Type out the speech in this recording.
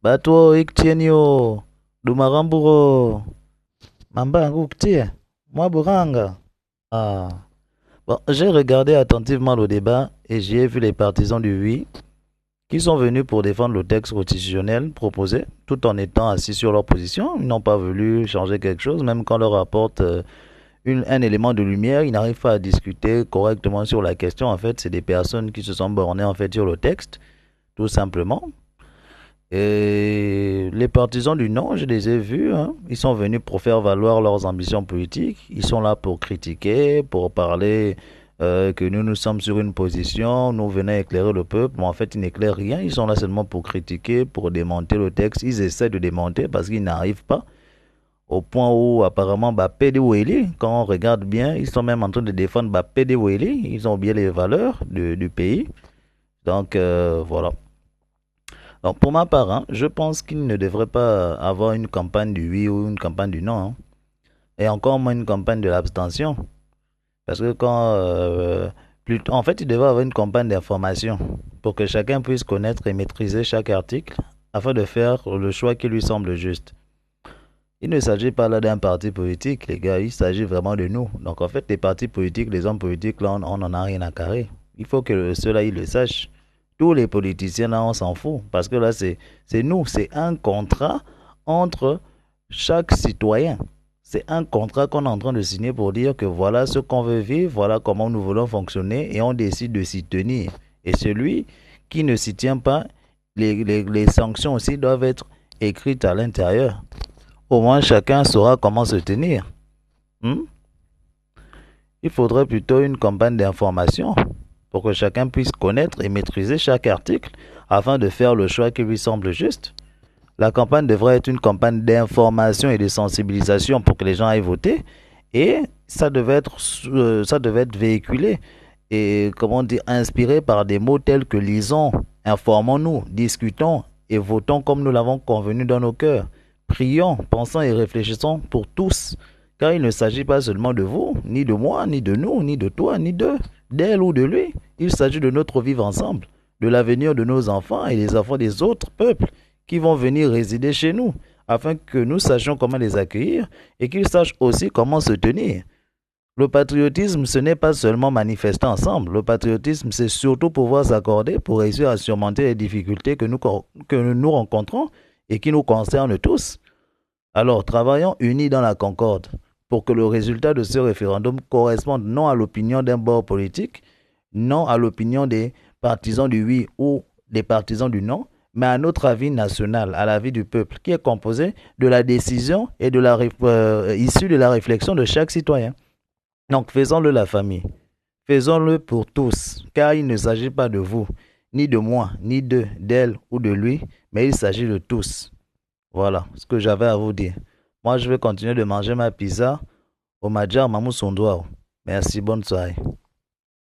Bato iktienio. Dumaramburo. Mamba nguktie. Moi buranga. Ah. Bon, j'ai regardé attentivement le débat et j'y ai vu les partisans du oui qui sont venus pour défendre le texte constitutionnel proposé tout en étant assis sur leur position. Ils n'ont pas voulu changer quelque chose, même quand leur apporte un élément de lumière, ils n'arrivent pas à discuter correctement sur la question. En fait, c'est des personnes qui se sont bornées en fait sur le texte, tout simplement. Et les partisans du non, je les ai vus, hein. Ils sont venus pour faire valoir leurs ambitions politiques. Ils sont là pour critiquer, pour parler que nous sommes sur une position, nous venons éclairer le peuple. Mais en fait, ils n'éclairent rien. Ils sont là seulement pour critiquer, pour démonter le texte. Ils essaient de démonter parce qu'ils n'arrivent pas. Au point où apparemment Bappé de Weli, quand on regarde bien, ils sont même en train de défendre Bappé de Weli. Ils ont oublié les valeurs du pays. Donc voilà. Donc pour ma part, hein, je pense qu'il ne devrait pas avoir une campagne du oui ou une campagne du non, hein. Et encore moins une campagne de l'abstention. Parce que en fait, il devrait avoir une campagne d'information pour que chacun puisse connaître et maîtriser chaque article afin de faire le choix qui lui semble juste. Il ne s'agit pas là d'un parti politique, les gars, il s'agit vraiment de nous. Donc en fait, les partis politiques, les hommes politiques, là, on n'en a rien à carrer. Il faut que ceux-là, ils le sachent. Tous les politiciens, là, on s'en fout. Parce que là, c'est nous, c'est un contrat entre chaque citoyen. C'est un contrat qu'on est en train de signer pour dire que voilà ce qu'on veut vivre, voilà comment nous voulons fonctionner et on décide de s'y tenir. Et celui qui ne s'y tient pas, les sanctions aussi doivent être écrites à l'intérieur. Au moins chacun saura comment se tenir. Hmm? Il faudrait plutôt une campagne d'information pour que chacun puisse connaître et maîtriser chaque article afin de faire le choix qui lui semble juste. La campagne devrait être une campagne d'information et de sensibilisation pour que les gens aillent voter et ça devait être véhiculé et comment dire inspiré par des mots tels que lisons, informons-nous, discutons et votons comme nous l'avons convenu dans nos cœurs. Prions, pensons et réfléchissons pour tous, car il ne s'agit pas seulement de vous, ni de moi, ni de nous, ni de toi, ni d'eux, d'elle ou de lui. Il s'agit de notre vivre ensemble, de l'avenir de nos enfants et des enfants des autres peuples qui vont venir résider chez nous, afin que nous sachions comment les accueillir et qu'ils sachent aussi comment se tenir. Le patriotisme, ce n'est pas seulement manifester ensemble. Le patriotisme, c'est surtout pouvoir s'accorder pour réussir à surmonter les difficultés que nous rencontrons et qui nous concernent tous. Alors, travaillons unis dans la concorde pour que le résultat de ce référendum corresponde non à l'opinion d'un bord politique, non à l'opinion des partisans du oui ou des partisans du non, mais à notre avis national, à l'avis du peuple, qui est composé de la décision et issue de la réflexion de chaque citoyen. Donc faisons-le la famille. Faisons-le pour tous, car il ne s'agit pas de vous, ni de moi, ni d'eux, d'elle ou de lui, mais il s'agit de tous. Voilà ce que j'avais à vous dire. Moi, je vais continuer de manger ma pizza au Madjar Mamou Sondouao. Merci, bonne soirée.